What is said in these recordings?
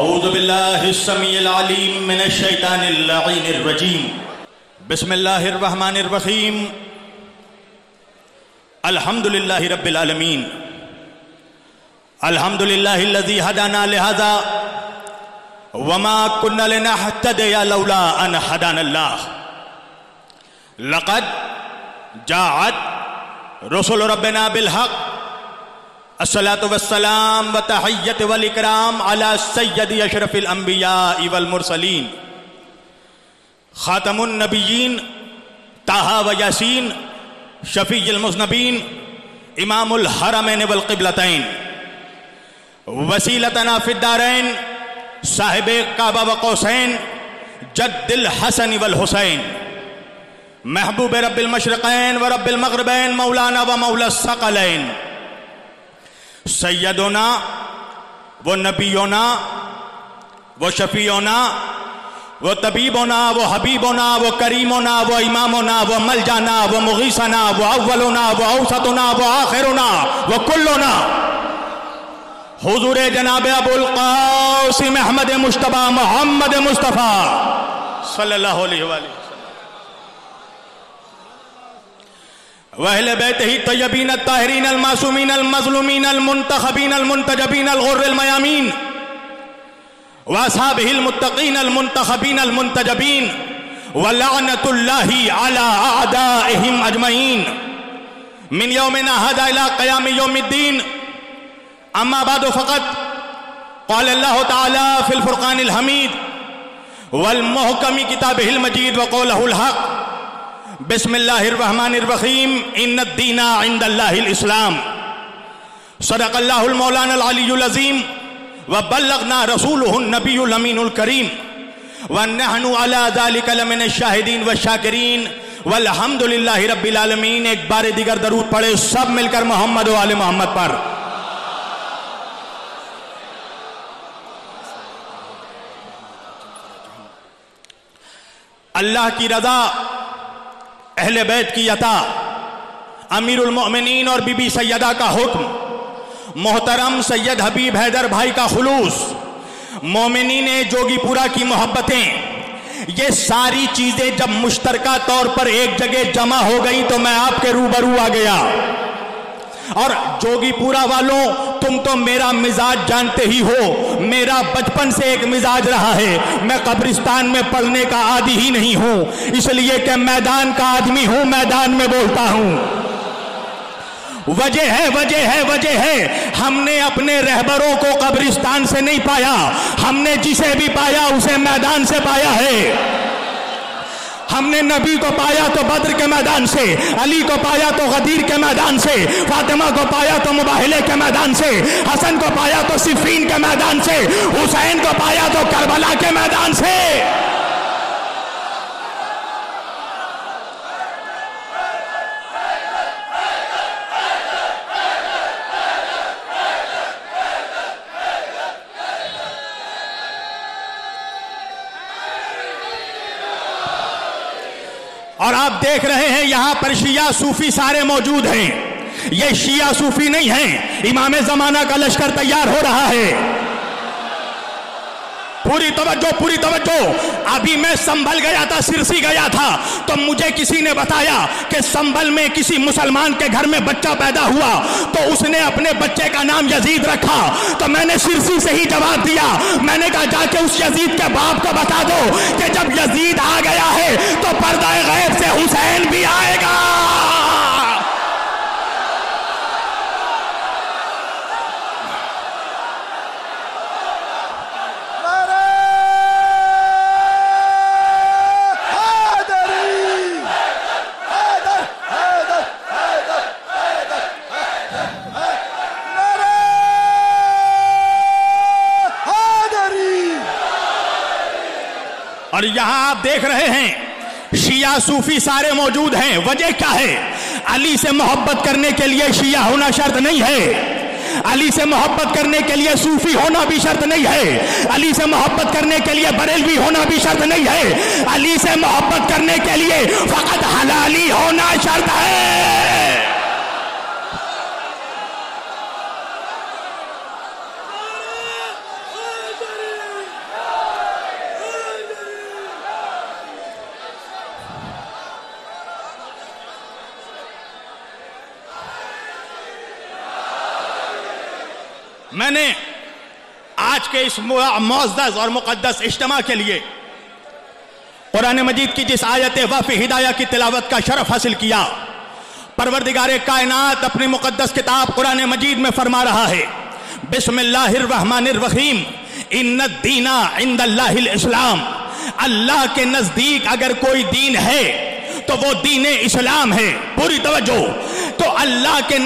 औज़ु बिल्लाहि स्समीइल अलीम मिनश शैतानिर लईनिर रजीम। बिस्मिल्लाहिर रहमानिर रहीम। अल्हम्दुलिल्लाहि रब्बिल आलमीन। अल्हम्दुलिल्लाहिल्लज़ी हदाना लिहाज़ा वमा कुन्ना लिनहतदिया लौला अन हदानल्लाह। लक़द जाअत रसूल रब्बिना बिल हक़। अस्सलातु वस्सलाम व तहिय्यत वल इकराम अला सय्यदी अशरफिल अंबिया वल मुरसलीन खातमुन नबिय्यीन ताहा व यासीन शफीउल मुज़नबीन इमामुल हरमैन वल क़िबलतैन वसीलतना फिद दारैन साहिबे काबा व कौसैन जद्दिल हसन वल हुसैन महबूब रब्बिल मशरिक़ैन व रब्बिल मग़रिबैन मौलाना व मौला सकलैन सैयदोना वो नबीयोना वो शफीयोना वो तबीबोना वो हबीबोना वो करीमोना वो इमामोना वो मलजाना वो मुगीसना वो अव्वलोना वो औसतोना वो आखिरोना वो कुल्लोना हुजूर जनाब अबुल क़ासिम अहमद मुश्तबा मोहम्मद मुस्तफ़ा सल्लल्लाहु अलैहि वसल्लम वहले बैत ही तय्यबीन ताहिरीन अल मासूमीन अल मज़लूमीन अल मुंतखबीन अल मुंतजबीन अल गुर्रिल मयामीन व असहाबिहिल मुत्तक़ीन अल मुंतखबीन अल मुंतजबीन व लअनतुल्लाहि अला अअदाइहिम अजमईन मिन यौमिना हाज़ा इला क़याम यौमिद्दीन। अम्मा बादु फ़क़त क़ाल अल्लाहु तआला फ़िल फ़ुरक़ानिल हमीद वल मुहकमी किताबिहिल मजीद व क़ौलहुल हक़। बिस्मिल्लाहिर्रहमानिर्रहीम। इन्नद्दीना इंदल्लाहिल इस्लाम। सदक़ल्लाहुल मौलानाल अलीयुल अज़ीम व बल्लगना रसूलुहुन नबियुल अमीनुल करीम व नहनु अला ज़ालिका लमिनश शाहिदीन व शाकिरीन वल्हम्दुलिल्लाहि रब्बिल आलमीन। एक बार दीगर दरूद पढ़े सब मिलकर मोहम्मद व आले मोहम्मद पर। अल्लाह की रज़ा, अहले बैत की अता, अमीरुल मोमिनीन और बीबी सैयदा का हुक्म, मोहतरम सैयद हबीब हैदर भाई का खुलूस, मोमिनीन जोगीपुरा की मोहब्बतें, ये सारी चीजें जब मुश्तरका तौर पर एक जगह जमा हो गई तो मैं आपके रूबरू आ गया। और जोगीपुरा वालों, तुम तो मेरा मिजाज जानते ही हो, मेरा बचपन से एक मिजाज रहा है। मैं कब्रिस्तान में पढ़ने का आदी ही नहीं हूं, इसलिए कि मैदान का आदमी हूं, मैदान में बोलता हूं। वजह है हमने अपने रहबरों को कब्रिस्तान से नहीं पाया, हमने जिसे भी पाया उसे मैदान से पाया है। हमने नबी को पाया तो बद्र के मैदान से, अली को पाया तो गदीर के मैदान से, फातिमा को पाया तो मुबाहिले के मैदान से, हसन को पाया तो सिफ़ीन के मैदान से, हुसैन को पाया तो करबला के मैदान से। और आप देख रहे हैं यहां पर शिया सूफी सारे मौजूद हैं। ये शिया सूफी नहीं है, इमाम जमाना का लश्कर तैयार हो रहा है। पूरी तवज्जो। अभी मैं संभल गया था, सिरसी गया था, तो मुझे किसी ने बताया कि संभल में किसी मुसलमान के घर में बच्चा पैदा हुआ तो उसने अपने बच्चे का नाम यजीद रखा। तो मैंने सिरसी से ही जवाब दिया, मैंने कहा जाके उस यजीद के बाप को बता दो कि जब यजीद आ गया है तो पर्दा गैब से हुसैन भी आएगा। और यहां आप देख रहे हैं शिया सूफी सारे मौजूद हैं। वजह क्या है? अली से मोहब्बत करने के लिए शिया होना शर्त नहीं है, अली से मोहब्बत करने के लिए सूफी होना भी शर्त नहीं है, अली से मोहब्बत करने के लिए बरेलवी होना भी शर्त नहीं है, अली से मोहब्बत करने के लिए फकत हलाली होना शर्त है। मैंने आज के इस मुअज़्ज़ज़ और मुक़द्दस इज्तिमा के लिए कुरान मजीद की जिस आयत वफ़ हिदाया की तिलावत का शरफ हासिल किया, परवरदिगारे कायनात अपनी मुक़द्दस किताब कुरान मजीद में फरमा रहा है, बिस्मिल्लाहिर्रहमानिर्रहीम, इन्नद्दीना इंदल्लाहिल इस्लाम। अल्लाह के नजदीक अगर कोई दीन है तो वो दीन इस्लाम है। पूरी तवज्जो। तो अल्लाह के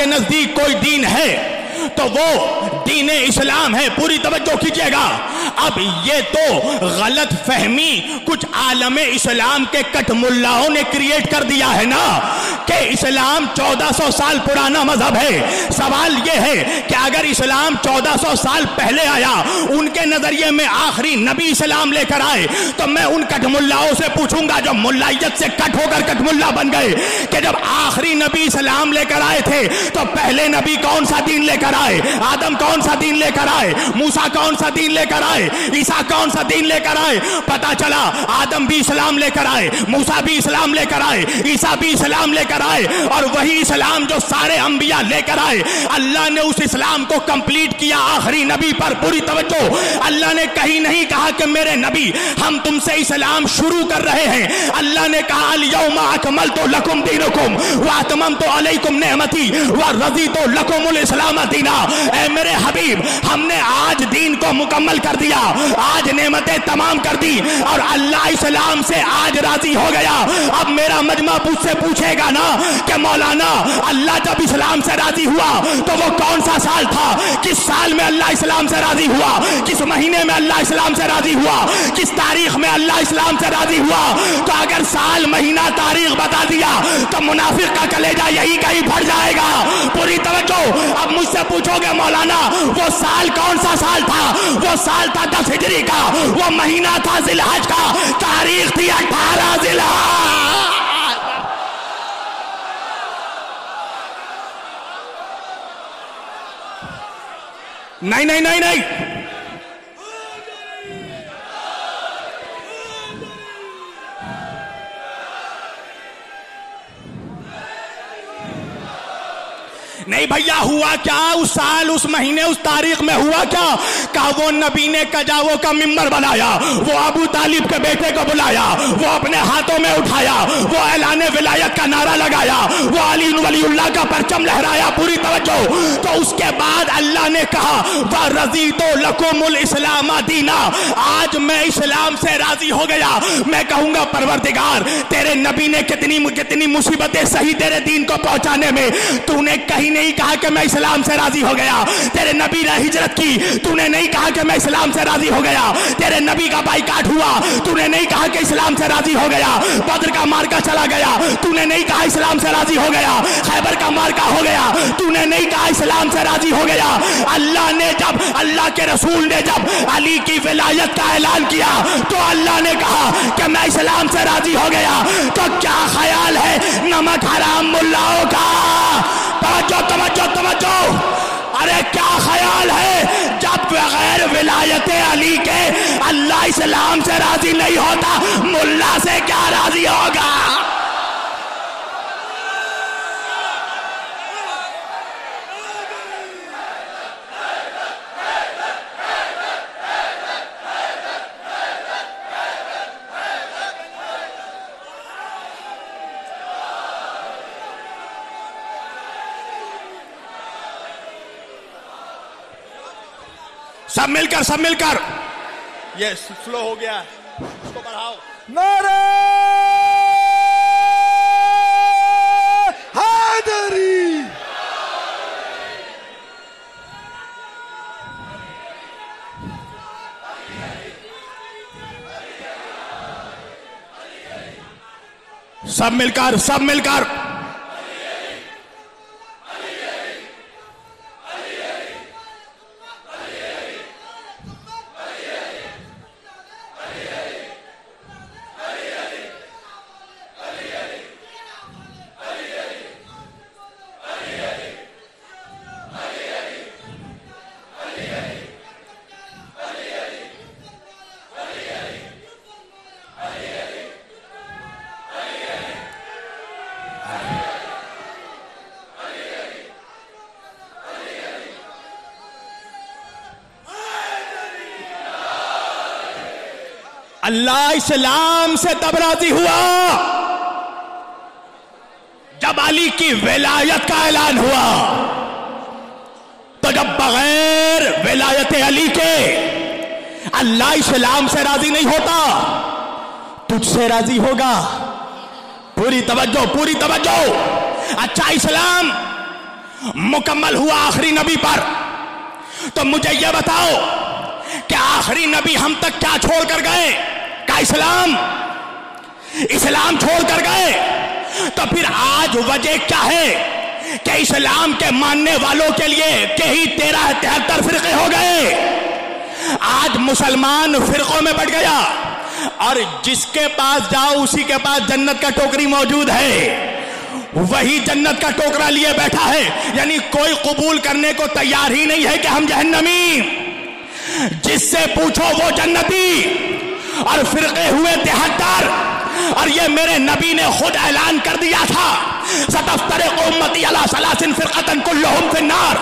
नजदीक कोई दीन है तो वो दीन इस्लाम है। पूरी तवज्जो कीजिएगा। अब ये तो गलत फहमी कुछ आलमे इस्लाम के कटमुल्लाओं ने क्रिएट कर दिया है ना कि इस्लाम 1400 साल पुराना मजहब है। सवाल ये है कि अगर इस्लाम 1400 साल पहले आया, उनके नजरिए में आखिरी नबी इस्लाम लेकर आए, तो मैं उन कटमुल्लाओं से पूछूंगा जो मुल्लाइयत से कट होकर कटमुल्ला बन गए कि जब आखिरी नबी इस्लाम लेकर आए थे तो पहले नबी कौन सा दीन लेकर आए? आदम कौन सा दीन लेकर आए? मूसा कौन सा दीन लेकर आए? ईसा कौन सा दीन लेकर आए? पता चला आदम भी इस्लाम लेकर आए, मूसा भी इस्लाम लेकर आए, ईसा भी इस्लाम लेकर आए, और वही इस्लाम जो सारे अंबिया लेकर आए, अल्लाह ने उस इस्लाम को कंप्लीट किया आखिरी नबी पर। पूरी तवज्जो। अल्लाह ने कहीं नहीं कहा कि मेरे नबी हम तुमसे इस्लाम शुरू कर रहे हैं। अल्लाह ने कहा अल यौमा अकमलतु लकुम दीनुकुम व अतममतु अलैकुम नेमती व रज़ीतु लकुमुल इस्लाम दीना। ऐ मेरे हबीब, हमने आज दीन को मुकम्मल कर दिया, आज नेमतें तमाम कर दी, और अल्लाह इस्लाम से आज राजी हो गया। अब मेरा मजमा मुझसे पूछेगा ना कि मौलाना अल्लाह जब इस्लाम से राजी हुआ तो वो कौन सा साल था? किस साल में अल्लाह इस्लाम से राजी हुआ? किस महीने में अल्लाह इस्लाम से राजी हुआ? किस तारीख में अल्लाह इस्लाम से राजी हुआ? तो अगर साल महीना तारीख बता दिया तो मुनाफिक का कलेजा यही कहीं फट जाएगा। पूरी तवज्जो। अब मुझसे पूछोगे मौलाना वो साल कौन सा साल था? वो साल था 10 हिजरी का, वो महीना था जिलहज का, तारीख थी 18 जिलहज। नहीं नहीं नहीं नहीं, नहीं भैया, हुआ क्या उस साल, उस महीने, उस तारीख में हुआ क्या? का वो नबी ने कजावों का मिंबर बनाया, वो अबू तालिब के बेटे को बुलाया, वो अपने हाथों में उठाया, वो ऐलान विलायत का नारा लगाया, वो अली वलीउल्लाह का परचम लहराया। पूरी तवज्जो। तो उसके बाद अल्लाह ने कहा व रज़ीतु लकुमुल इस्लाम दीना, आज मैं इस्लाम से राजी हो गया। मैं कहूंगा परवरदिगार, तेरे नबी ने कितनी मुसीबतें सही तेरे दीन को पहुंचाने में, तूने कहीं नहीं कहा कि मैं इस्लाम से राजी हो गया। तेरे नबी ने हिजरत की, तूने नहीं कहा कि मैं इस्लाम से राजी हो गया। तेरे नबी का बाइकाट हुआ, तूने नहीं कहा कि इस्लाम से राजी हो गया। बद्र का मार्का चला गया, तूने नहीं कहा इस्लाम से राजी हो गया। खैबर का मार्का हो गया, तूने नहीं कहा इस्लाम से राजी हो गया। अल्लाह के रसूल ने जब अली की विलायत का ऐलान किया तो अल्लाह ने कहा कि मैं इस्लाम से राजी हो गया। तो क्या ख्याल है नमक हराम मुल्लाओं का? तवज्जो तवज्जो तवज्जो। अरे क्या ख्याल है जब बगैर विलायत अली के अल्लाह इस्लाम से राजी नहीं होता, मुल्ला से क्या राजी होगा? सब मिलकर ये स्लो हो गया, इसको बढ़ाओ। नारे हैदरी, सब मिलकर अल्लाह इस्लाम से तब राजी हुआ जब अली की विलायत का ऐलान हुआ। तो जब बगैर विलायत अली के अल्लाह इस्लाम से राजी नहीं होता, तुझसे राजी होगा। पूरी तवज्जो, पूरी तवज्जो। अच्छा, इस्लाम मुकम्मल हुआ आखिरी नबी पर, तो मुझे यह बताओ कि आखिरी नबी हम तक क्या छोड़ कर गए? क्या इस्लाम छोड़ कर गए? तो फिर आज वजह क्या है कि इस्लाम के मानने वालों के लिए के ही 73 फिरके हो गए। आज मुसलमान फिरकों में बढ़ गया और जिसके पास जाओ उसी के पास जन्नत का टोकरी मौजूद है, वही जन्नत का टोकरा लिए बैठा है। यानी कोई कबूल करने को तैयार ही नहीं है कि हम जहन्नमी। जिससे पूछो वो जन्नती, और फिरके हुए 73। और ये मेरे नबी ने खुद ऐलान कर दिया था, सतफ्तरिक़ु उम्मती अला सलासिन फिरक़तन कुल्लुहुम फिन्नार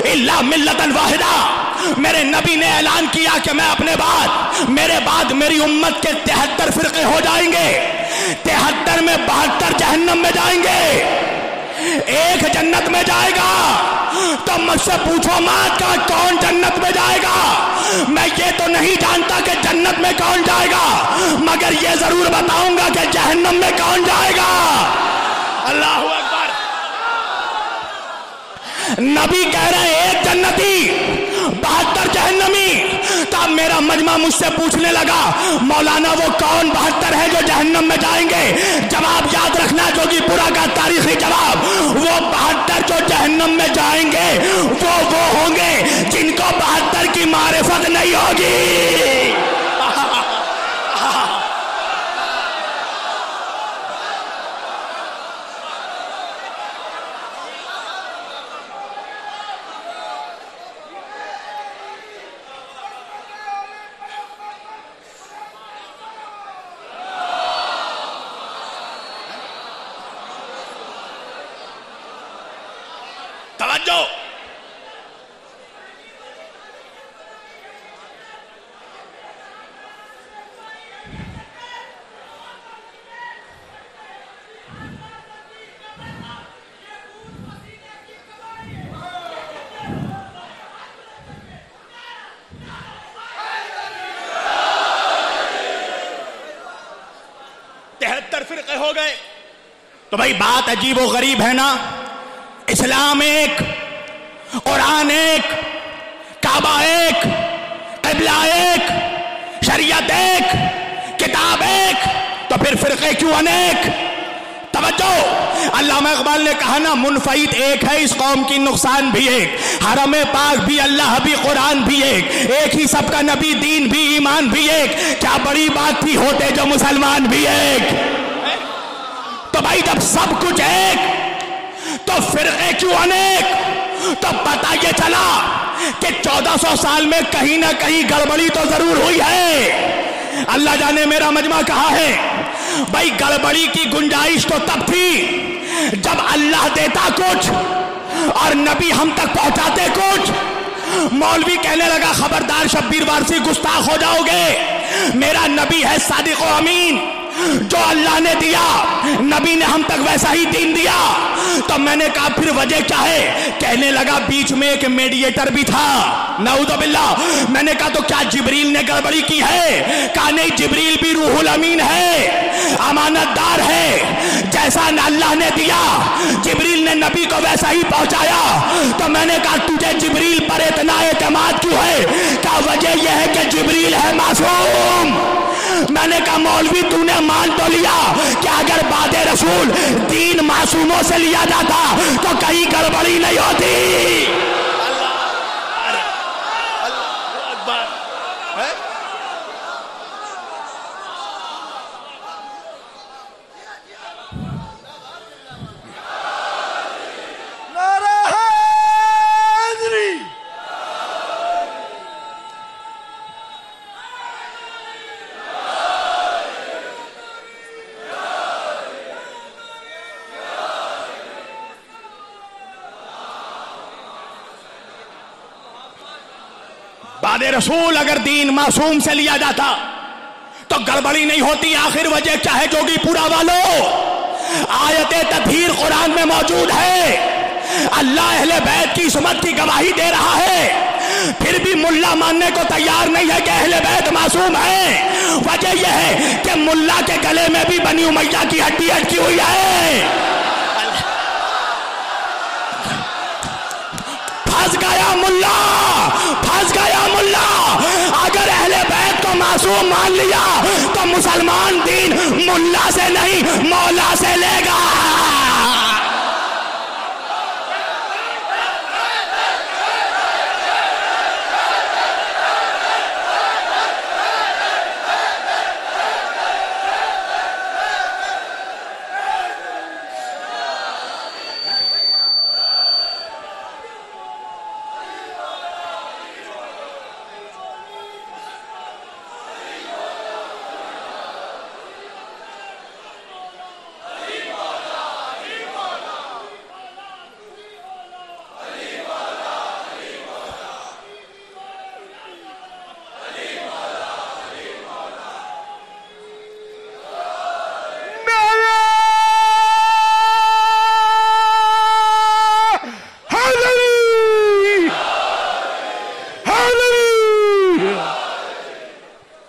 इल्ला मिल्लतन वाहिदा। मेरे नबी ने ऐलान किया कि मैं अपने बाद, मेरे बाद मेरी उम्मत के 73 फिरके हो जाएंगे। 73 में 72 जहन्नम में जाएंगे, एक जन्नत में जाएगा। तो मुझसे पूछो मत का कौन जन्नत में जाएगा। मैं ये तो नहीं जानता कि जन्नत में कौन जाएगा, मगर ये जरूर बताऊंगा कि जहन्नम में कौन जाएगा। अल्लाह अकबर। नबी कह रहे एक जन्नती 72 जहन्नमी। तब मेरा मजमा मुझसे पूछने लगा, मौलाना वो कौन 72 है जो जहन्नम में जाएंगे? जवाब याद रखना जोगीपुरा का तारीखी जवाब, वो 72 जो जहन्नम में जाएंगे वो होंगे जिनको 72 की मारिफत नहीं होगी। तवज्जो। तिहत्तर फिरके हो गए। तो भाई बात अजीब व गरीब है ना। इस्लाम एक, कुरान एक, काबा एक, क़िबला एक, शरीयत एक, किताब एक, तो फिर फिरके क्यों अनेक? तवज्जो। अल्लामा इकबाल ने कहा ना, मुनफईद एक है इस कौम की नुकसान भी एक, हरम पाक भी, अल्लाह भी, कुरान भी एक ही सबका नबी, दीन भी, ईमान भी एक। क्या बड़ी बात थी होते जो मुसलमान भी एक। तो भाई जब सब कुछ एक तो फिरके क्यों अनेक? तो पता ये चला कि 1400 साल में कहीं ना कहीं गड़बड़ी तो जरूर हुई है। अल्लाह जाने मेरा मजमा कहा है। भाई गड़बड़ी की गुंजाइश तो तब थी जब अल्लाह देता कुछ और नबी हम तक पहुंचाते कुछ। मौलवी कहने लगा, खबरदार शब्बीर वारसी, गुस्ताख हो जाओगे। मेरा नबी है सादिक व अमीन, जो अल्लाह ने दिया नबी ने हम तक वैसा ही दीन दिया। तो मैंने कहा फिर वजह क्या है? कहने लगा बीच में एक मीडिएटर भी था, नऊज़ बिल्लाह। मैंने कहा तो क्या जिब्रील ने गड़बड़ी की है? कहा नहीं, जिब्रील भी रूहुल अमीन है, अमानतदार है। जैसा अल्लाह ने दिया जिब्रील ने नबी को वैसा ही पहुंचाया। तो मैंने कहा तुझे जिब्रील पर इतना एतमाद क्यों है? क्या वजह यह है कि जिब्रील है मासूम। मैंने कहा मौलवी तूने मान तो लिया कि अगर बादे रसूल दीन मासूमों से लिया जाता तो कहीं गड़बड़ी नहीं होती। बादे रसूल अगर दीन मासूम से लिया जाता तो गड़बड़ी नहीं होती। आखिर वजह क्या है जोगी पूरा वालों? आयते तत्हीर कुरान में मौजूद है। अल्लाह अहले बैत की इस्मत की गवाही दे रहा है, फिर भी मुल्ला मानने को तैयार नहीं है कि अहले बैत मासूम है। वजह यह है कि मुल्ला के गले में भी बनी उमैया की हड्डी अटकी हुई है। फंस गया मुल्ला, फंस गया मुल्ला। अगर अहले बैत को मासूम मान लिया तो मुसलमान दीन मुल्ला से नहीं मौला से लेगा।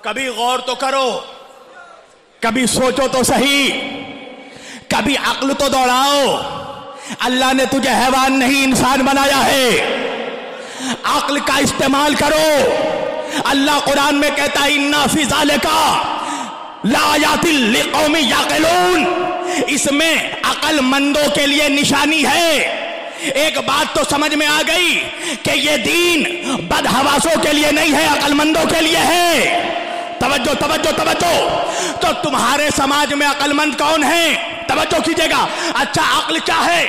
कभी गौर तो करो, कभी सोचो तो सही, कभी अक्ल तो दौड़ाओ। अल्लाह ने तुझे हैवान नहीं इंसान बनाया है, अक्ल का इस्तेमाल करो। अल्लाह कुरान में कहता है इन्ना फी ज़ालिका लायातिल लिक़ौमी याक़िलून, इसमें अक्लमंदों के लिए निशानी है। एक बात तो समझ में आ गई कि ये दीन बदहवासों के लिए नहीं है, अक्लमंदों के लिए है। तवज्जो तवज्जो तवज्जो। तो तुम्हारे समाज में अक्लमंद कौन है? तवज्जो कीजिएगा। अच्छा अक्ल क्या है?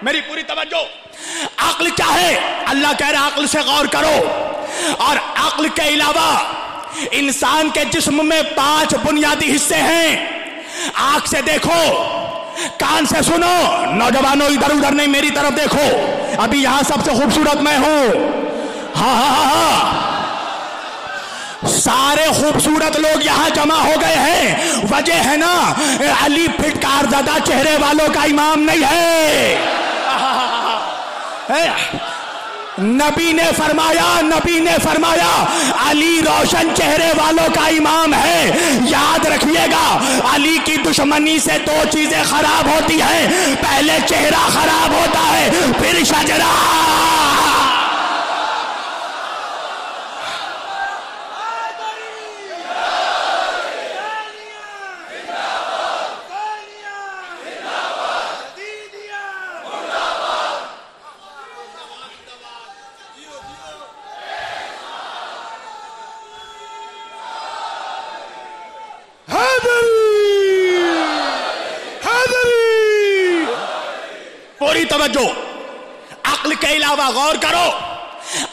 मेरी पूरी तवज्जो। अक्ल क्या है? अल्लाह कह रहा है अक्ल से गौर करो। और अक्ल के अलावा इंसान के जिस्म में 5 बुनियादी हिस्से हैं। आंख से देखो, कान से सुनो। नौजवानों इधर उधर नहीं, मेरी तरफ देखो। अभी यहां सबसे खूबसूरत मैं हूं। हाँ हाँ हाँ हाँ, सारे खूबसूरत लोग यहां जमा हो गए हैं। वजह है ना, अली फिटकार ज़दा चेहरे वालों का इमाम नहीं है। नबी ने फरमाया अली रोशन चेहरे वालों का इमाम है। याद रखिएगा, अली की दुश्मनी से 2 चीजें खराब होती हैं। पहले चेहरा खराब होता है, फिर शजरा। पूरी तवज्जो। अक्ल के अलावा गौर करो,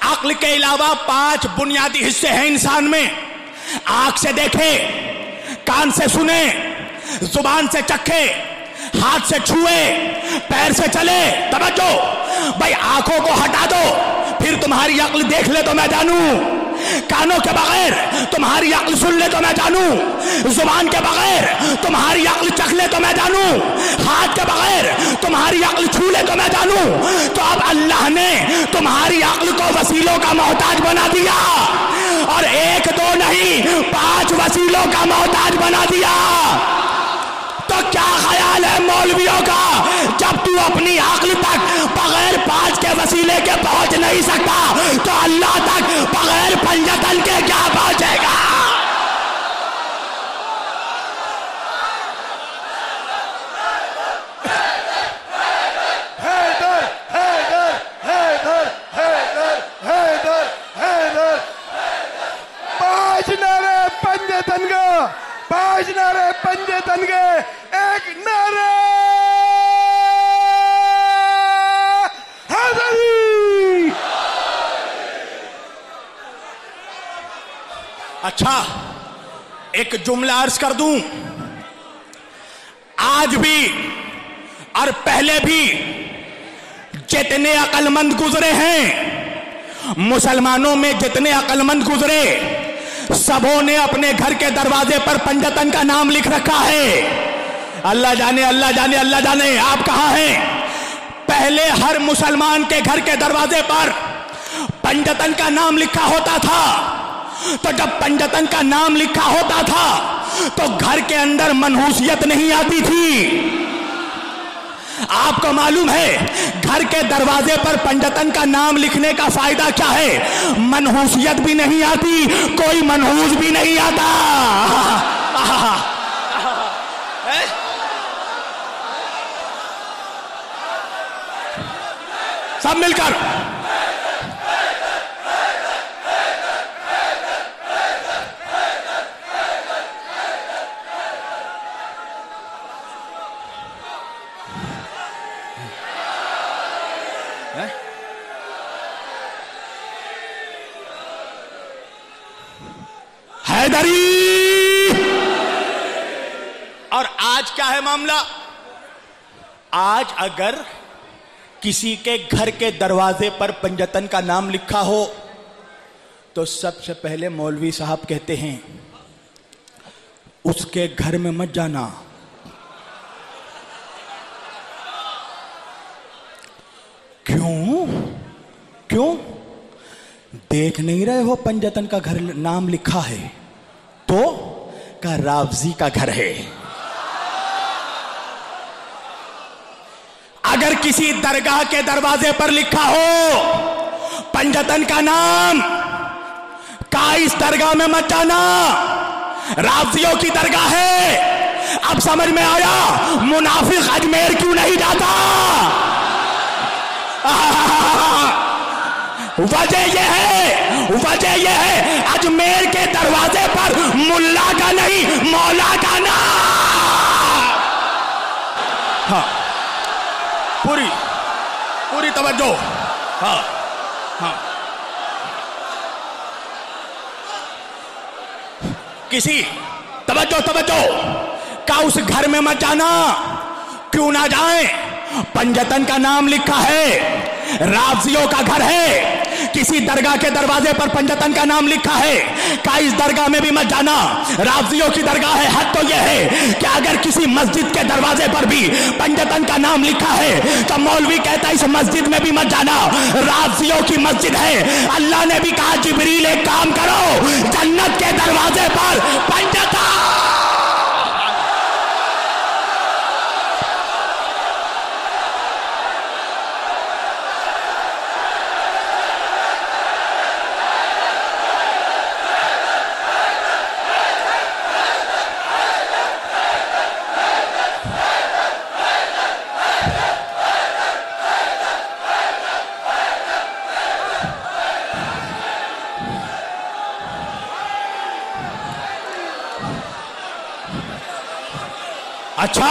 अक्ल के अलावा 5 बुनियादी हिस्से हैं इंसान में। आंख से देखे, कान से सुने, जुबान से चखे, हाथ से छुए, पैर से चले। तवज्जो भाई, आंखों को हटा दो, फिर तुम्हारी अक्ल देख ले तो मैं जानू। कानों के बगैर तुम्हारी अक्ल सुन ले तो मैं जानू। जुबान के बगैर तुम्हारी अक्ल चख ले तो मैं जानू। हाथ के बगैर तुम्हारी अक्ल छू ले तो मैं जानू। तो अब अल्लाह ने तुम्हारी अक्ल को वसीलों का मोहताज बना दिया, और 1-2 नहीं 5 वसीलों का मोहताज बना दिया। तो क्या ख्याल है मौलवियों का, जब तू अपनी अक्ल तक बगैर 5 के वसीले के पहुंच नहीं सकता, तो अल्लाह तक बगैर पंजतन के क्या पहुंचेगा? हैदर हैदर हैदर हैदर हैदर हैदर। 5 नारे पंजतन का, 5 नारे पंजतन के, 1 नारा हैदरी। अच्छा एक जुमला अर्ज कर दूं। आज भी और पहले भी जितने अक्लमंद गुजरे हैं, मुसलमानों में जितने अक्लमंद गुजरे, सबों ने अपने घर के दरवाजे पर पंजतन का नाम लिख रखा है। अल्लाह जाने, अल्लाह जाने, अल्लाह जाने आप कहां हैं। पहले हर मुसलमान के घर के दरवाजे पर पंजतन का नाम लिखा होता था। तो जब पंजतन का नाम लिखा होता था तो घर के अंदर मनहूसियत नहीं आती थी। आपको मालूम है घर के दरवाजे पर पंजतन का नाम लिखने का फायदा क्या है। मनहूसियत भी नहीं आती, कोई मनहूस भी नहीं आता। सब मिलकर हैदरी। और आज क्या है मामला। आज अगर किसी के घर के दरवाजे पर पंजतन का नाम लिखा हो तो सबसे पहले मौलवी साहब कहते हैं उसके घर में मत जाना। क्यों क्यों? देख नहीं रहे हो पंजतन का घर नाम लिखा है तो का रावजी का घर है। अगर किसी दरगाह के दरवाजे पर लिखा हो पंजतन का नाम, का इस दरगाह में मत जाना, रावजियों की दरगाह है। अब समझ में आया मुनाफिक अजमेर क्यों नहीं जाता। वजह यह है अजमेर के दरवाजे पर मुल्ला का नहीं मौला का नाम। हाँ, पूरी तवज्जो। हाँ हाँ, किसी तवज्जो का उस घर में मत जाना। क्यों ना जाए? पंजतन का नाम लिखा है, रावजियों का घर है। किसी दरगाह के दरवाजे पर पंजतन का नाम लिखा है, का इस दरगाह में भी मत जाना, रावजियों की दरगाह है। हद तो यह है कि अगर किसी मस्जिद के दरवाजे पर भी पंजतन का नाम लिखा है तो मौलवी कहता है इस मस्जिद में भी मत जाना, रावजियों की मस्जिद है। अल्लाह ने भी कहा जिब्रील एक काम करो, जन्नत के दरवाजे पर पंजतन। अच्छा,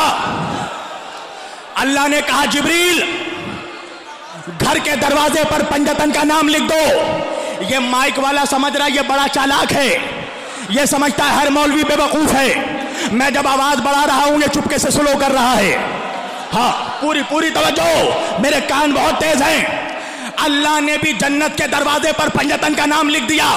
अल्लाह ने कहा जिब्रील घर के दरवाजे पर पंजतन का नाम लिख दो। ये माइक वाला समझ रहा है ये बड़ा चालाक है, ये समझता है हर मौलवी बेवकूफ है। मैं जब आवाज बढ़ा रहा हूं ये चुपके से स्लो कर रहा है। हाँ, पूरी तवज्जो, मेरे कान बहुत तेज हैं। अल्लाह ने भी जन्नत के दरवाजे पर पंजतन का नाम लिख दिया।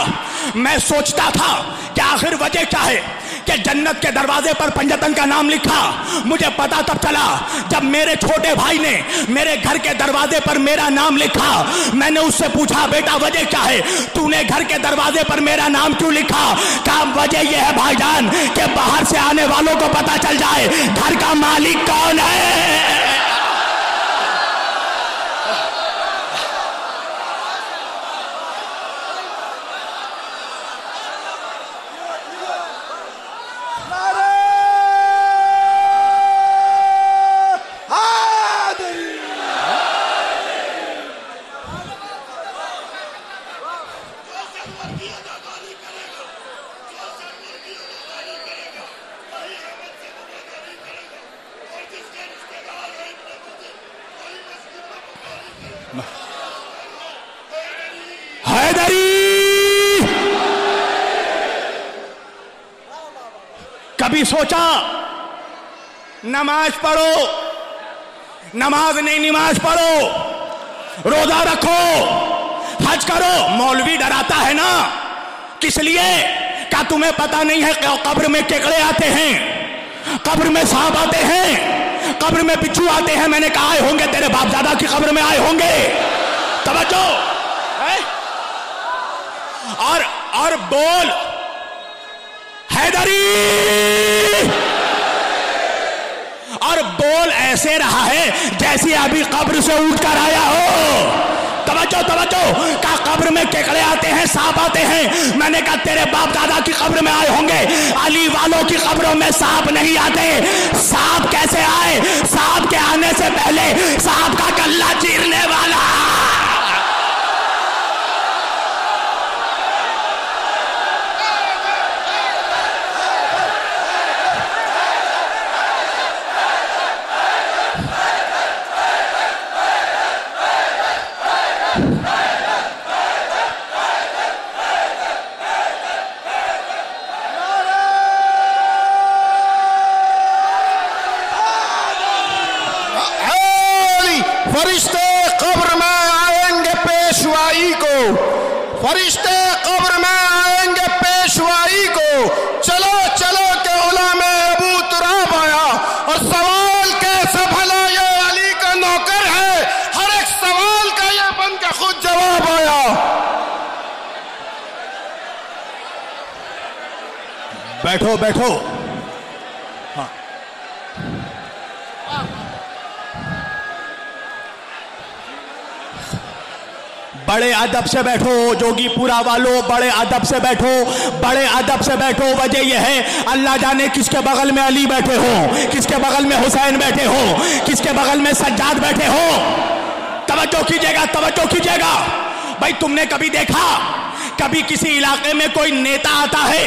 मैं सोचता था कि आखिर वजह क्या है कि जन्नत के दरवाजे पर पंजतन का नाम लिखा। मुझे पता तब चला जब मेरे छोटे भाई ने मेरे घर के दरवाजे पर मेरा नाम लिखा। मैंने उससे पूछा बेटा वजह क्या है, तूने घर के दरवाजे पर मेरा नाम क्यों लिखा? कहा वजह यह है भाईजान कि बाहर से आने वालों को पता चल जाए घर का मालिक कौन है। कभी सोचा नमाज पढ़ो, नमाज नहीं नमाज पढ़ो, रोजा रखो, हज करो, मौलवी डराता है ना। किस लिए? क्या तुम्हें पता नहीं है कि कब्र में केकड़े आते हैं, कब्र में सांप आते हैं, कब्र में बिच्छू आते हैं? मैंने कहा आए होंगे, तेरे बाप दादा की कब्र में आए होंगे। तवज्जो है? और बोल हैदरी, और बोल ऐसे रहा है जैसे अभी कब्र से उठकर आया हो। तवज्जो तवज्जो, का कब्र में केकड़े आते हैं, सांप आते हैं? मैंने कहा तेरे बाप दादा की कब्र में आए होंगे, अली वालों की कब्रों में सांप नहीं आते। सांप कैसे आए? सांप के आने से पहले सांप का गला चीरने वाला। फरिश्ते कब्र में आएंगे पेशवाई को, फरिश्ते कब्र में आएंगे पेशवाई को। चलो चलो के उलामे अबू तुराब आया और सवाल कैसे भला ये अली का नौकर है, हर एक सवाल का ये बन के खुद जवाब आया। बैठो बैठो। हाँ, बड़े अदब से बैठो जोगीपुरा वालों, बड़े अदब से बैठो, बड़े अदब से बैठो। वजह यह है अल्लाह जाने किसके बगल में अली बैठे हो, किसके बगल में हुसैन बैठे हो, किसके बगल में सज्जाद बैठे हो। तवज्जो कीजिएगा, तवज्जो कीजिएगा। भाई तुमने कभी देखा, कभी किसी इलाके में कोई नेता आता है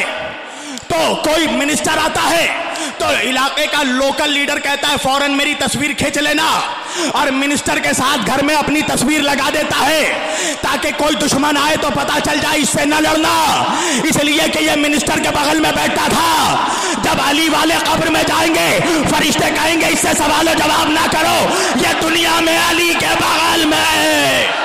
तो कोई मिनिस्टर आता है तो इलाके का लोकल लीडर कहता है फौरन मेरी तस्वीर खींच लेना, और मिनिस्टर के साथ घर में अपनी तस्वीर लगा देता है ताकि कोई दुश्मन आए तो पता चल जाए इससे न लड़ना। इसलिए कि ये मिनिस्टर के बगल में बैठता था। जब अली वाले कब्र में जाएंगे फरिश्ते कहेंगे इससे सवाल जवाब ना करो, ये दुनिया में अली के बगल में है।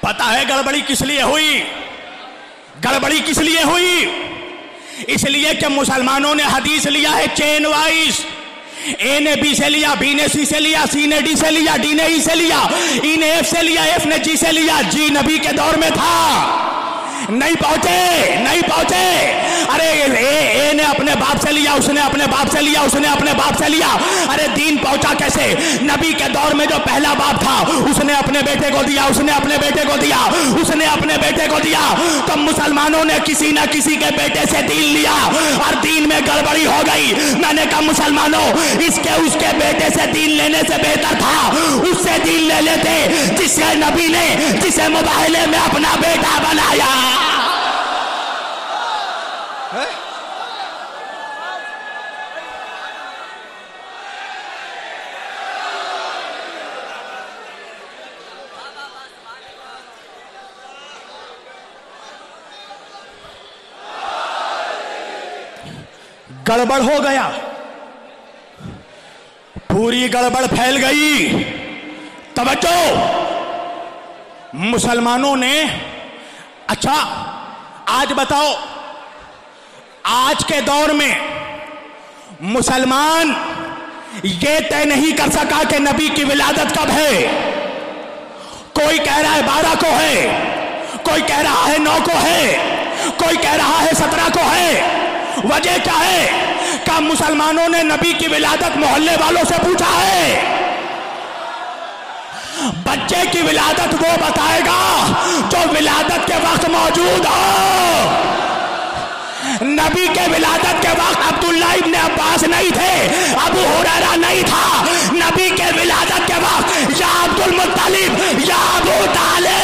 पता है गड़बड़ी किस लिए हुई? गड़बड़ी किस लिए हुई? इसलिए कि मुसलमानों ने हदीस लिया है चेन वाइज। ए ने बी से लिया, बी ने सी से लिया, सी ने डी से लिया, डी ने ई से लिया, ई ने एफ से लिया, एफ ने जी से लिया। जी नबी के दौर में था, नहीं पहुंचे, नहीं पहुंचे। अरे ए ने अपने बाप से लिया, उसने अपने बाप से लिया, उसने अपने बाप से लिया। अरे दीन पहुंचा कैसे? नबी के दौर में जो पहला बाप था उसने अपने बेटे को दिया, उसने अपने बेटे को दिया, उसने अपने बेटे को दिया। तो मुसलमानों ने किसी ना किसी के बेटे से दीन लिया और दीन में गड़बड़ी हो गई। मैंने कहा मुसलमानों इसके उसके बेटे से दीन लेने से बेहतर था उससे दीन ले लेते जिसे नबी ने, जिसे मुबाहले में अपना बेटा बनाया। गड़बड़ हो गया, पूरी गड़बड़ फैल गई। तवज्जो, मुसलमानों ने, अच्छा आज बताओ, आज के दौर में मुसलमान ये तय नहीं कर सका कि नबी की विलादत कब है। कोई कह रहा है 12 को है, कोई कह रहा है 9 को है, कोई कह रहा है 17 को है। वजह क्या है? क्या मुसलमानों ने नबी की विलादत मोहल्ले वालों से पूछा है? बच्चे की विलादत वो बताएगा जो विलादत के वक्त मौजूद हो। नबी के विलादत के वक्त अब्दुल्ला इब्ने अब्बास नहीं थे, अबू हुरैरा नहीं था। नबी के मुत्तलिब या अबू तालिब।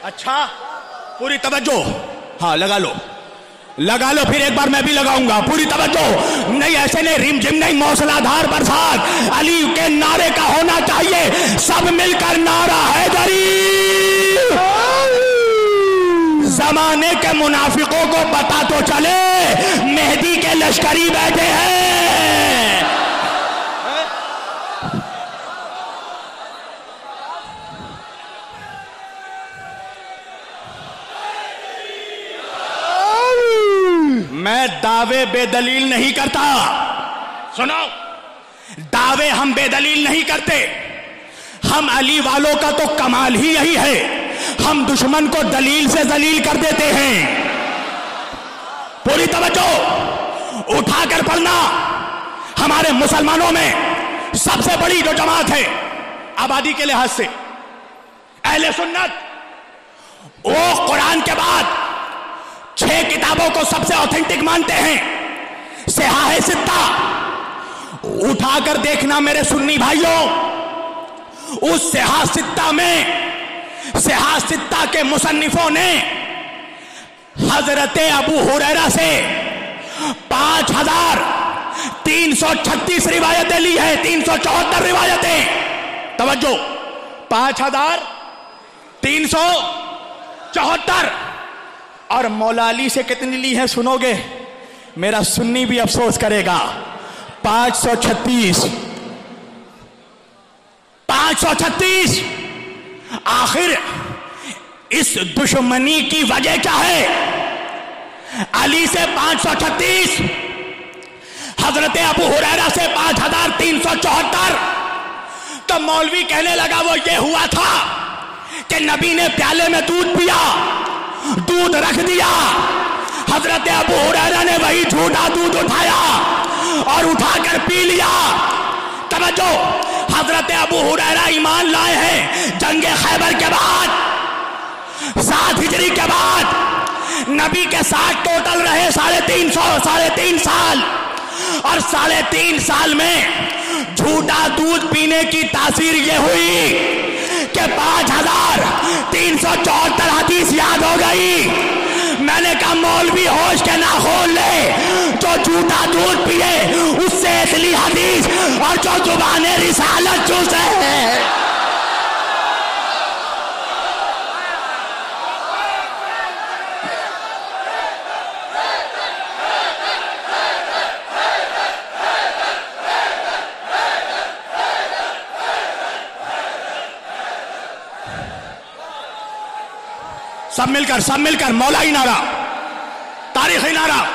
अच्छा, पूरी तवज्जो। हाँ, लगा लो फिर एक बार मैं भी लगाऊंगा। पूरी तवज्जो। नहीं ऐसे नहीं, रिमझिम नहीं, मौसलाधार बरसात अली के नारे का होना चाहिए। सब मिलकर नारा हैदरी। जमाने के मुनाफिकों को पता तो चले मेहदी के लश्करी बैठे हैं। मैं दावे बेदलील नहीं करता। सुनो, दावे हम बेदलील नहीं करते। हम अली वालों का तो कमाल ही यही है, हम दुश्मन को दलील से जलील कर देते हैं। पूरी तवज्जो, उठाकर पढ़ना। हमारे मुसलमानों में सबसे बड़ी जो जमात है आबादी के लिहाज से, अहले सुन्नत, वो कुरान के बाद 6 किताबों को सबसे ऑथेंटिक मानते हैं। सिहाह सित्ता उठाकर देखना मेरे सुन्नी भाइयों, उस सिहाह सित्ता में सिहाह सित्ता के मुसन्निफों ने हजरत अबू हुरैरा से 5336 रिवायतें ली है। 374 रिवायतें। तवज्जो, 5374। और मौला अली से कितनी ली है सुनोगे, मेरा सुन्नी भी अफसोस करेगा। 536। आखिर इस दुश्मनी की वजह क्या है? अली से 536, हजरत अबू हुरैरा से 5374। तो मौलवी कहने लगा वो ये हुआ था कि नबी ने प्याले में दूध पिया, दूध रख दिया, हजरत अबू हुरैरा ने वही झूठा दूध उठाया और उठाकर पी लिया। तवज्जो, हजरत अबू हुरैरा ईमान लाए हैं जंगे खैबर के बाद, 7 हिजरी के बाद। नबी के साथ टोटल रहे 3.5 साल। और 3.5 साल में झूठा दूध पीने की तासीर ये हुई कि 5374 हदीस याद हो गई। मैंने कहा मौलवी होश के ना खोल ले, जो झूठा दूध पिए उससे असली हदीस और जो जुबाने रिसालत चूसे है। सब मिलकर मौलाई नारा, तारीखी नारा।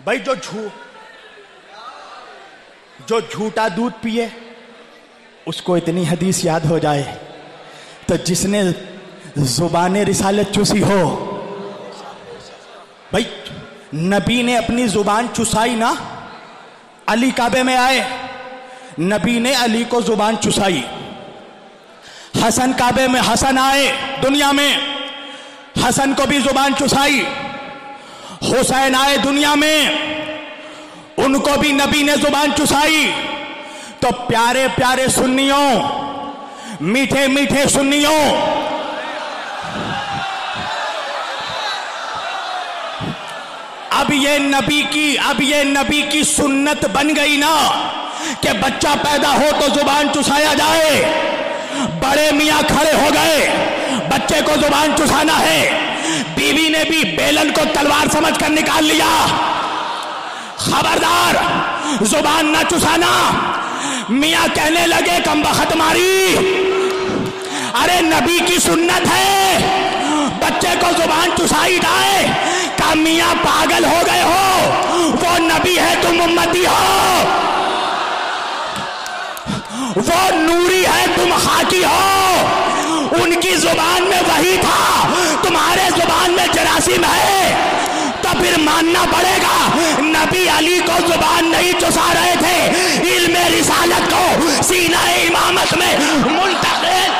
भाई जो झूठा दूध पिए उसको इतनी हदीस याद हो जाए, तो जिसने जुबाने रिसालत चूसी हो, भाई नबी ने अपनी जुबान चुसाई ना। अली काबे में आए, नबी ने अली को जुबान चुसाई। हसन काबे में, हसन आए दुनिया में, हसन को भी जुबान चुसाई। हुसैन आए दुनिया में, उनको भी नबी ने जुबान चुसाई। तो प्यारे प्यारे सुन्नियों, मीठे मीठे सुन्नियों, अब ये नबी की सुन्नत बन गई ना कि बच्चा पैदा हो तो जुबान चुसाया जाए। बड़े मियां खड़े हो गए, बच्चे को जुबान चुसाना है। बीवी ने भी बेलन को तलवार समझकर निकाल लिया। खबरदार जुबान ना चुसाना। मियां कहने लगे कमबख्त मारी, अरे नबी की सुन्नत है बच्चे को जुबान चुसाई जाए। का मियां पागल हो गए हो, वो नबी है तुम उम्मती हो, वो नूरी है तुम खाकी हो। उनकी जुबान में वही था, तुम्हारे जुबान में जरासीम है, तो फिर मानना पड़ेगा नबी अली को जुबान नहीं चुसा रहे थे, इल्मे रिसालत को सीना इमामत में मुंतकिल।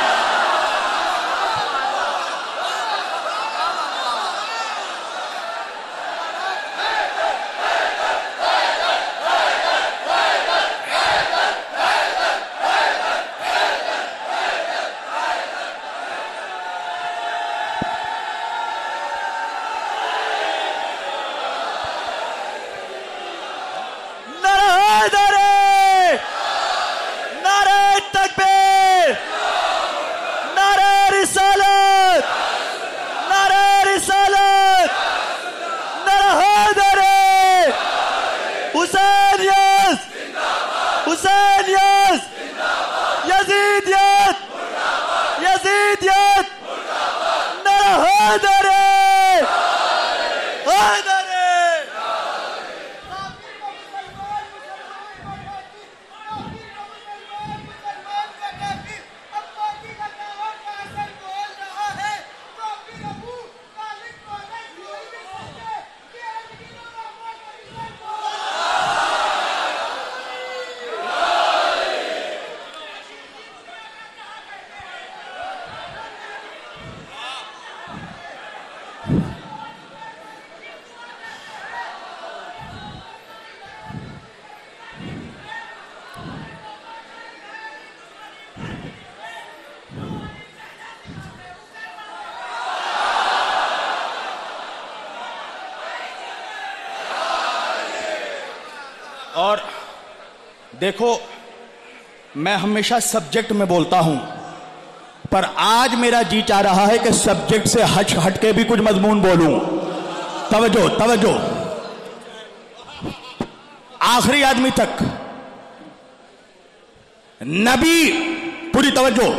और देखो, मैं हमेशा सब्जेक्ट में बोलता हूं, पर आज मेरा जी चाह रहा है कि सब्जेक्ट से हट के भी कुछ मजमून बोलूं। तवज्जो तवज्जो, आखिरी आदमी तक नबी, पूरी तवज्जो,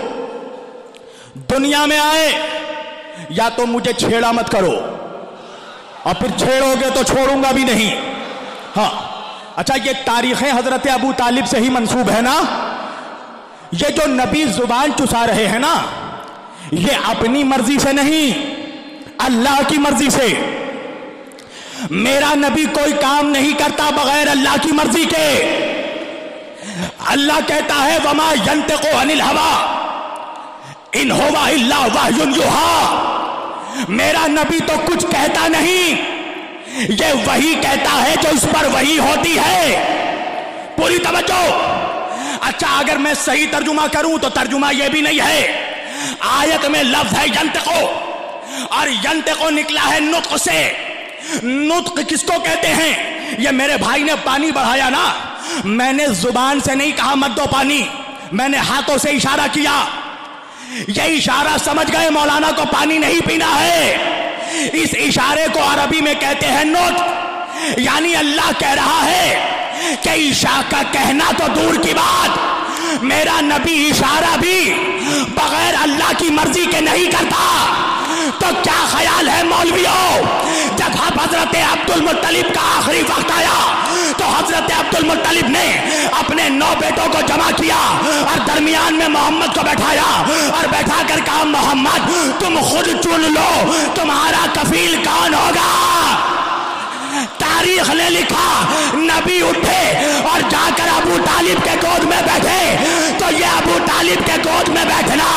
दुनिया में आए या तो मुझे छेड़ा मत करो, और फिर छेड़ोगे तो छोड़ूंगा भी नहीं। हाँ, अच्छा, ये तारीखें हजरत अबू तालिब से ही मंसूब है ना? ये जो नबी जुबान चुसा रहे हैं ना, ये अपनी मर्जी से नहीं, अल्लाह की मर्जी से। मेरा नबी कोई काम नहीं करता बगैर अल्लाह की मर्जी के। अल्लाह कहता है वमा यंतिकु अनिल हवा इन हुवा इल्ला वह्युन युहा। मेरा नबी तो कुछ कहता नहीं, ये वही कहता है जो इस पर वही होती है। पूरी तवज्जो। अच्छा, अगर मैं सही तर्जुमा करूं तो तर्जुमा ये भी नहीं है। आयत में लफ्ज है यंतिकु, और यंतिकु निकला है नुत्क से। नुत्क किसको कहते हैं? ये मेरे भाई ने पानी बढ़ाया ना, मैंने जुबान से नहीं कहा मत दो पानी, मैंने हाथों से इशारा किया। ये इशारा समझ गए मौलाना को पानी नहीं पीना है। इस इशारे को अरबी में कहते हैं नुत्क। यानी अल्लाह कह रहा है कि ईशा का कहना तो दूर की बात, मेरा नबी इशारा भी बगैर अल्लाह की मर्जी के नहीं करता। तो क्या ख्याल है मौलवियों, जब हजरत अब्दुल मुत्तलिब का आखिरी वक्त आया तो हजरत अब्दुल मुत्तलिब ने अपने 9 बेटों को जमा किया और दरमियान में मोहम्मद को बैठाया और बैठा कर कहा, मोहम्मद तुम खुद चुन लो तुम्हारा कफील कौन होगा। तारीख ने लिखा, नबी उठे और जाकर अबू तालिब के गोद में बैठे। तो ये अबू तालिब के गोद में बैठना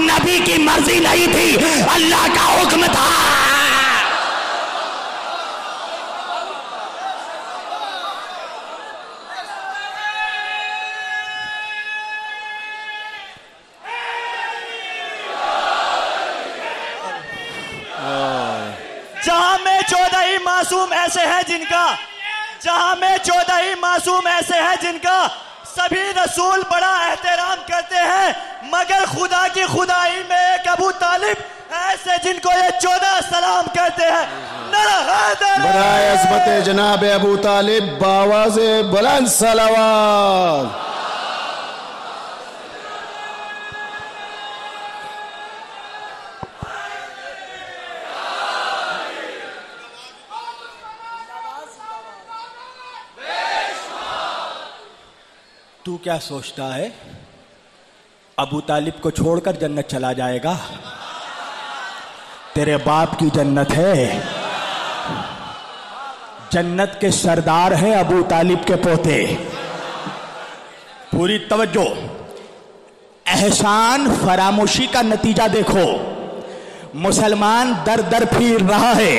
नबी की मर्जी नहीं थी, अल्लाह का हुक्म था। जहां में 14 ही मासूम ऐसे हैं जिनका, जहां में 14 ही मासूम ऐसे हैं जिनका सभी रसूल बड़ा एहतराम करते हैं, मगर खुदा की खुदाई में एक अबू तालिब ऐसे जिनको ये 14 सलाम कहते हैं। नारा हैदर बराए अज़मत जनाब अबू तालिब बावाज़े बुलंद सलावत। तू क्या सोचता है अबू तालिब को छोड़कर जन्नत चला जाएगा? तेरे बाप की जन्नत है। जन्नत के सरदार हैं अबू तालिब के पोते। पूरी तवज्जो। एहसान फरामोशी का नतीजा देखो। मुसलमान दर दर फिर रहा है।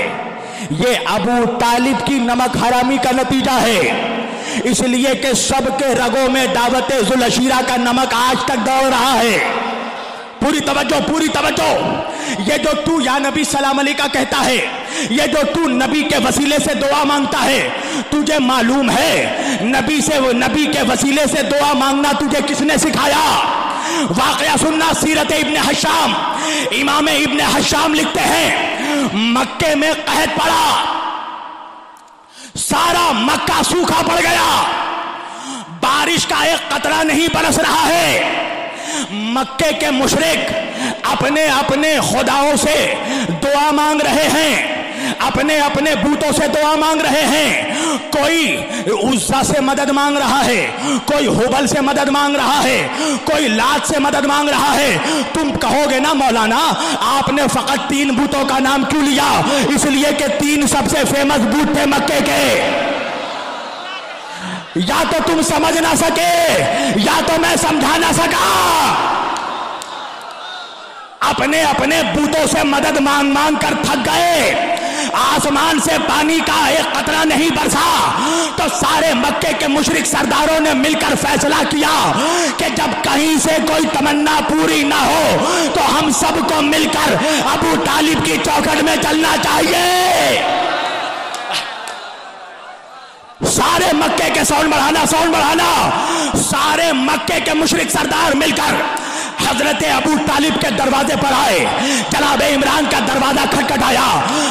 ये अबू तालिब की नमक हरामी का नतीजा है। इसलिए कि सबके रगों में दावते जुलशीरा का नमक आज तक दौड़ रहा है। पूरी तवज्जो, पूरी तवज्जो। ये जो तू या नबी सलाम अलैका कहता है, ये जो तू नबी के वसीले से दुआ मांगता है, तुझे मालूम है नबी के वसीले से दुआ मांगना तुझे किसने सिखाया? वाकया सुनना, सीरत इब्ने हशाम। इमाम इब्ने हशाम लिखते हैं मक्के में कहत पड़ा, सारा मक्का सूखा पड़ गया, बारिश का एक कतरा नहीं बरस रहा है। मक्के के मुशरिक अपने अपने खुदाओं से दुआ मांग रहे हैं, अपने अपने बूतों से दुआ मांग रहे हैं। कोई उज़्ज़ा से मदद मांग रहा है, कोई हुबल से मदद मांग रहा है, कोई लात से मदद मांग रहा है। तुम कहोगे ना मौलाना आपने फकत 3 बूतों का नाम क्यों लिया? इसलिए कि 3 सबसे फेमस बूत थे मक्के के। या तो तुम समझ ना सके या तो मैं समझा ना सका। अपने अपने बूतों से मदद मांग मांग कर थक गए। आसमान से पानी का एक कतरा नहीं बरसा तो सारे मक्के के मुशरिक सरदारों ने मिलकर फैसला किया कि जब कहीं से कोई तमन्ना पूरी ना हो तो हम सबको मिलकर अबू तालिब की चौखट में चलना चाहिए। सारे मक्के के साउंड बढ़ाना। सारे मक्के के मुशरिक सरदार मिलकर हजरत अबू तालिब के दरवाजे पर आए। जनाब इमरान का दरवाजा खटखटाया।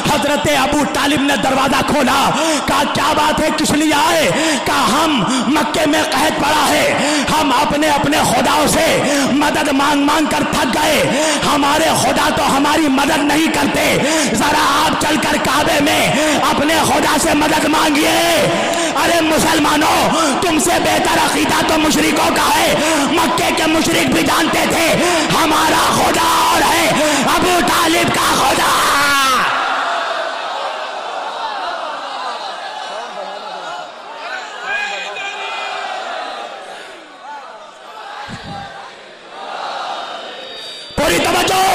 हजरत अबू तालिब ने दरवाजा खोला। कहा क्या बात है, किस लिए आए? कहा हम मक्के में कहत पड़ा है, हम अपने अपने खुदाओं से मदद मांग मांग कर थक गए। हमारे खुदा तो हमारी मदद नहीं करते, जरा आप चलकर काबे में अपने खुदा से मदद मांगिए। अरे मुसलमानों, तुमसे बेहतर अकीदा तो मुशरिकों का है। मक्के के मुशरिक भी जानते थे हमारा खुदा और है अबू तालिब का खुदा। पूरी तवज्जो।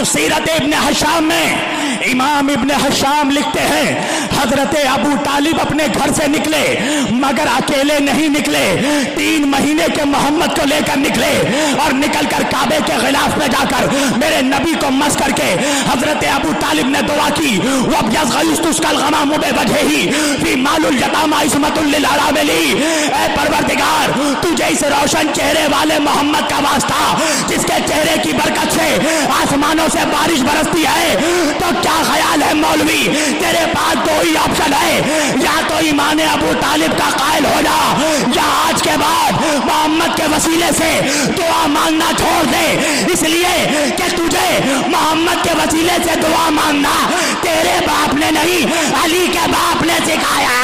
सीरत इब्ने हशाम में इमाम इब्ने हशाम लिखते हैं हजरत अबू तालिब अपने घर से निकले, मगर अकेले नहीं निकले। 3 महीने के मोहम्मद को लेकर निकले और निकलकर काबे के गिलाफ में जाकर मेरे नबी को मस करके हजरत अबू तालिब ने दुआ की। परवरदिगार, तुझे इस रोशन चेहरे वाले मोहम्मद का वास्ता जिसके चेहरे की बरकत से आसमानों से बारिश बरसती है, तो क्या ख्याल है मौलवी, तेरे पास 2 ही ऑप्शन है, या तो ईमान अबू तालिब का कायल हो जा, या आज के बाद मोहम्मद के वसीले से दुआ मांगना छोड़ दे। इसलिए कि तुझे मोहम्मद के वसीले से दुआ मांगना तेरे बाप ने नहीं, अली के बाप ने सिखाया।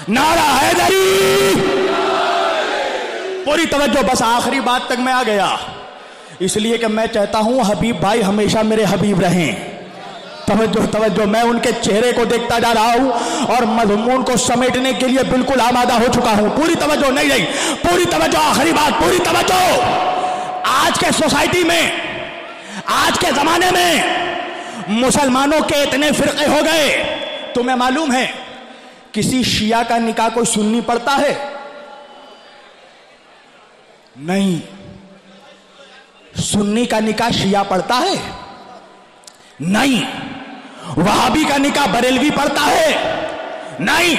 नारा हैदरी। पूरी तवज्जो, बस आखिरी बात तक मैं आ गया, इसलिए कि मैं चाहता हूं हबीब भाई हमेशा मेरे हबीब रहें। तवज्जो तवज्जो, मैं उनके चेहरे को देखता जा रहा हूं और मज़मून को समेटने के लिए बिल्कुल आमादा हो चुका हूं। पूरी तवज्जो, नहीं नहीं, पूरी तवज्जो, आखिरी बात, पूरी तवज्जो। आज के सोसाइटी में, आज के जमाने में मुसलमानों के इतने फिरके हो गए, तुम्हें मालूम है किसी शिया का निकाह कोई सुन्नी पढ़ता है? नहीं। सुन्नी का निकाह शिया पढ़ता है? नहीं। वहाबी का निकाह बरेलवी पढ़ता है? नहीं।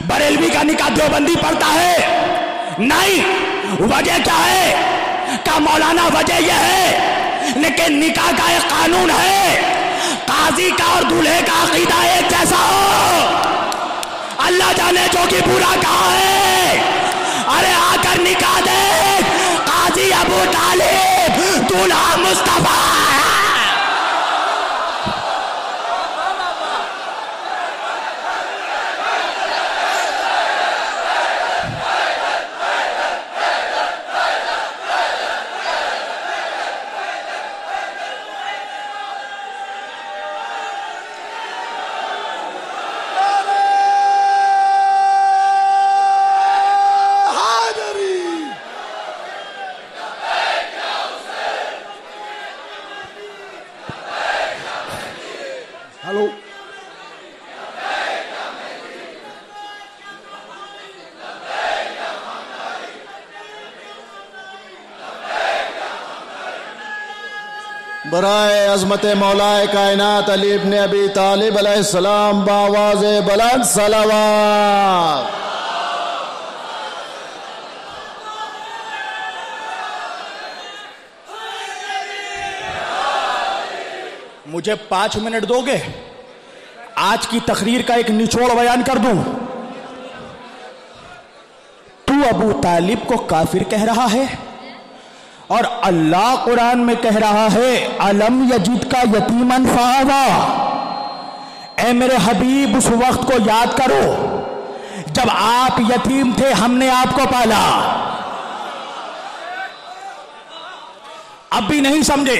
बरेलवी का निकाह देवबंदी पढ़ता है? नहीं। वजह क्या है? का मौलाना वजह यह है, लेकिन निकाह का एक कानून है, काजी का और दूल्हे का अकीदा एक जैसा हो। अल्लाह जाने जो कि पूरा कहा है। अरे आकर निकाह देख, काजी अबू तालिब, दूल्हा मुस्तफा। हेलो, बराए अज़मत मौलाए कायनात अली इब्न अबी तालिब अलैहिस्सलाम बावाज़े बुलंद सलावत। मुझे 5 मिनट दोगे? आज की तकरीर का एक निचोड़ बयान कर दूं। तू अबू तालिब को काफिर कह रहा है और अल्लाह कुरान में कह रहा है अलम यजिद का यतीमन फआवा। ए मेरे हबीब, उस वक्त को याद करो जब आप यतीम थे, हमने आपको पाला। अब भी नहीं समझे?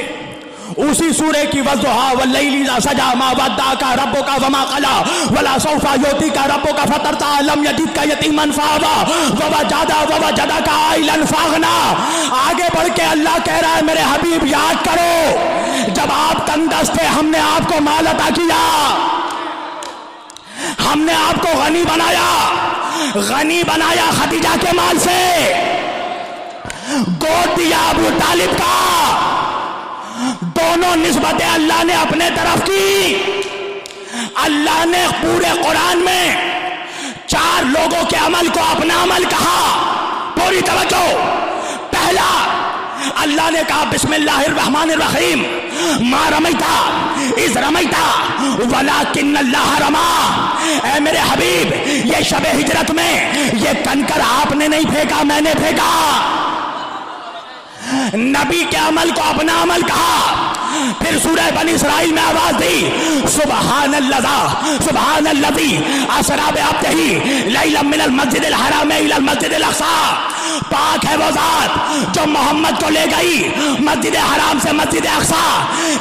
उसी सूरे की वज़ुहा वल्लैलि इज़ा सजा मा वद्दाका रब्बुका वमा क़ला वला सौफा युतीका रब्बुका फतरता लम यजिदका यतीमन फआवा ववजदका आइलन फअग़ना। आगे बढ़ के अल्लाह कह रहा है मेरे हबीब याद करो जब आप तंगदस्त थे, हमने आपको माल अता किया, हमने आपको गनी बनाया खदीजा के माल से, गोद दिया अबू तालिब का। दोनों निस्बतें अल्लाह ने अपने तरफ की। अल्लाह ने पूरे कुरान में 4 लोगों के अमल को अपना अमल कहा। पूरी तवज्जो। पहला, अल्लाह ने कहा बिस्मिल्लाहिर्रहमानिर्रहीम, मा रमैता इज़ रमैता वलाकिन्नल्लाह रमा। ऐ मेरे हबीब, ये शब हिजरत में ये कंकर आपने नहीं फेंका, मैंने फेंका। नबी के अमल को अपना अमल कहा। फिर सूरह बनी इसराइल में आवाज दी सुबहानल्लज़ी असरा बिअब्दिही लैलन मिनल मस्जिदिल हराम इलल मस्जिदिल अक़सा। पाक है वो ज़ात जो मोहम्मद को ले गई मस्जिद हराम से मस्जिद अक़सा,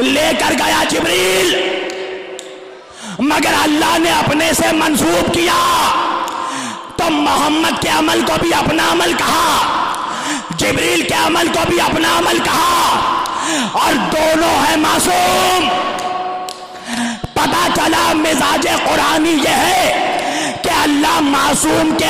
लेकर गया जिब्रील, मगर अल्लाह ने अपने से मंसूब किया तो मोहम्मद के अमल को भी अपना अमल कहा, जिब्रील के अमल को भी अपना अमल कहा, और दोनों है मासूम। पता चला मिजाज कुरानी यह है कि अल्लाह मासूम के